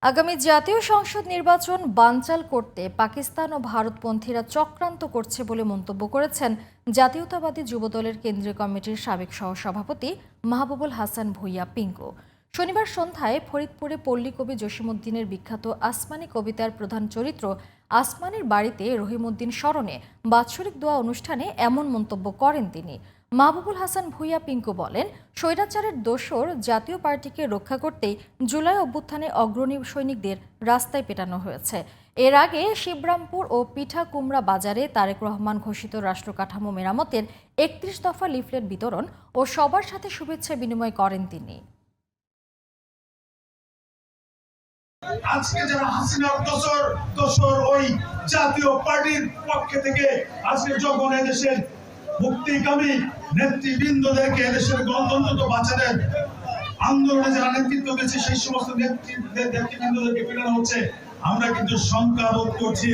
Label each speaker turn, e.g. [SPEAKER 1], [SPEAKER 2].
[SPEAKER 1] আগামী জাতীয় সংসদ নির্বাচন বানচাল করতে পাকিস্তান ও ভারতপন্থীরা চক্রান্ত করছে বলে মন্তব্য করেছেন জাতীয়তাবাদী যুবদলের কেন্দ্রীয় কমিটির সাবেক সহসভাপতি মাহবুবুল হাসান ভূঁইয়া পিঙ্কু। শনিবার সন্ধ্যায় ফরিদপুরে পল্লীকবি জসিমউদ্দিনের বিখ্যাত আসমানি কবিতার প্রধান চরিত্র আসমানির বাড়িতে রহিমউদ্দিন স্মরণে বাৎসরিক দোয়া অনুষ্ঠানে এমন মন্তব্য করেন তিনি। মাহবুবুল হাসান ভূঁইয়া পিঙ্কু বলেন, স্বৈরাচারের দোসর জাতীয় পার্টিকে রক্ষা করতেই জুলাই অভ্যুত্থানে অগ্রণী সৈনিকদের রাস্তায় পেটানো হয়েছে। এর আগে শিবরামপুর ও পিঠাকুমড়া বাজারে তারেক রহমান ঘোষিত রাষ্ট্র কাঠামো মেরামতের ৩১ দফা লিফলেট বিতরণ ও সবার সাথে শুভেচ্ছা বিনিময় করেন তিনি।
[SPEAKER 2] আজকে যারা হাসিনার দোসর ওই জাতীয় পার্টির পক্ষ থেকে আজকে যখন এদেশের মুক্তিকামী নেতৃবৃন্দদেরকে এদেশের গণতন্ত্র বাঁচানোর আন্দোলনে যারা নেতৃত্ব দিয়েছে সেই সমস্ত নেতৃবৃন্দদেরকে পেটানো হচ্ছে, আমরা কিন্তু শঙ্কা বোধ করছি।